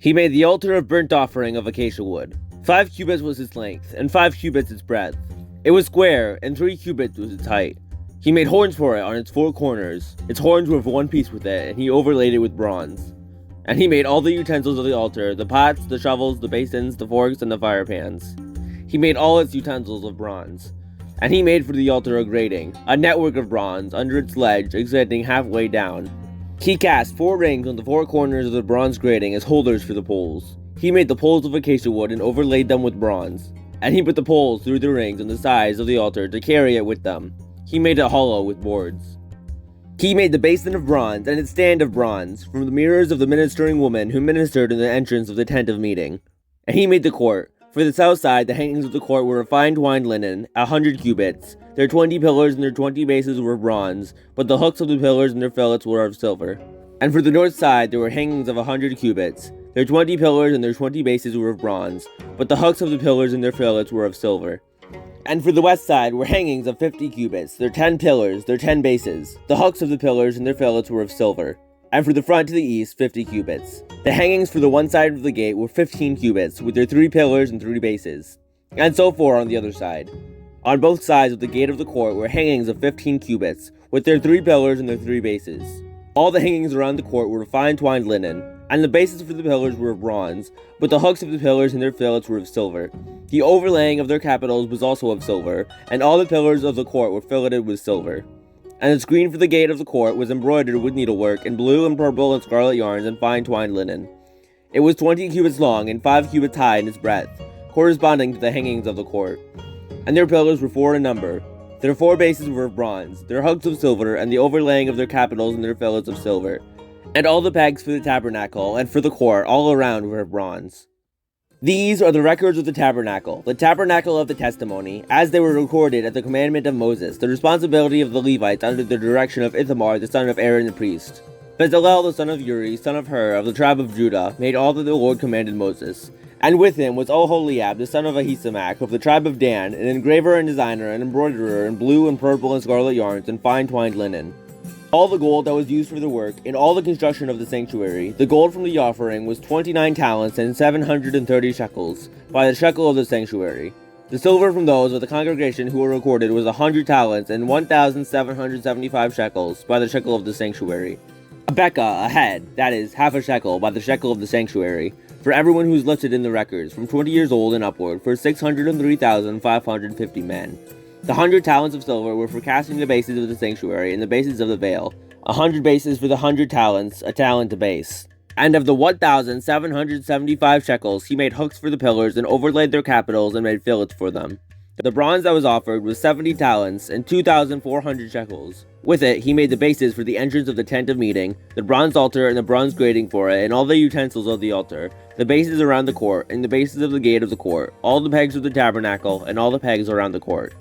He made the altar of burnt offering of acacia wood. 5 cubits was its length, and 5 cubits its breadth. It was square, and 3 cubits was its height. He made horns for it on its 4 corners. Its horns were of one piece with it, and he overlaid it with bronze. And he made all the utensils of the altar, the pots, the shovels, the basins, the forks, and the fire pans. He made all its utensils of bronze. And he made for the altar a grating, a network of bronze, under its ledge, extending halfway down. He cast 4 rings on the 4 corners of the bronze grating as holders for the poles. He made the poles of acacia wood and overlaid them with bronze. And he put the poles through the rings on the sides of the altar to carry it with them. He made it hollow with boards. He made the basin of bronze and its stand of bronze from the mirrors of the ministering woman who ministered in the entrance of the tent of meeting. And he made the court. For the south side, the hangings of the court were of fine twined linen, 100 cubits. Their 20 pillars and their 20 bases were of bronze, but the hooks of the pillars and their fillets were of silver. And for the north side, there were hangings of 100 cubits. Their 20 pillars and their 20 bases were of bronze, but the hooks of the pillars and their fillets were of silver. And for the west side were hangings of 50 cubits, their 10 pillars, their 10 bases. The hooks of the pillars and their fillets were of silver. And for the front to the east, 50 cubits. The hangings for the one side of the gate were 15 cubits, with their 3 pillars and 3 bases. And so forth on the other side. On both sides of the gate of the court were hangings of 15 cubits, with their 3 pillars and their 3 bases. All the hangings around the court were of fine twined linen, and the bases for the pillars were of bronze, but the hooks of the pillars and their fillets were of silver. The overlaying of their capitals was also of silver, and all the pillars of the court were filleted with silver. And the screen for the gate of the court was embroidered with needlework in blue and purple and scarlet yarns and fine twined linen. It was 20 cubits long and 5 cubits high in its breadth, corresponding to the hangings of the court. And their pillars were 4 in number. Their 4 bases were of bronze, their hooks of silver, and the overlaying of their capitals and their fillets of silver. And all the pegs for the tabernacle and for the court all around were of bronze. These are the records of the tabernacle of the testimony, as they were recorded at the commandment of Moses, the responsibility of the Levites under the direction of Ithamar the son of Aaron the priest. Bezalel the son of Uri, son of Hur, of the tribe of Judah, made all that the Lord commanded Moses. And with him was Oholiab the son of Ahisamach, of the tribe of Dan, an engraver and designer and embroiderer in blue and purple and scarlet yarns and fine twined linen. All the gold that was used for the work, in all the construction of the sanctuary, the gold from the offering was 29 talents and 730 shekels, by the shekel of the sanctuary. The silver from those of the congregation who were recorded was 100 talents and 1,775 shekels, by the shekel of the sanctuary. A bekah, a head, that is, half a shekel, by the shekel of the sanctuary, for everyone who is listed in the records, from 20 years old and upward, for 603,550 men. The 100 talents of silver were for casting the bases of the sanctuary and the bases of the veil, 100 bases for the 100 talents, a talent a base. And of the 1,775 shekels he made hooks for the pillars and overlaid their capitals and made fillets for them. The bronze that was offered was 70 talents and 2,400 shekels. With it he made the bases for the entrance of the tent of meeting, the bronze altar and the bronze grating for it, and all the utensils of the altar, the bases around the court, and the bases of the gate of the court, all the pegs of the tabernacle, and all the pegs around the court.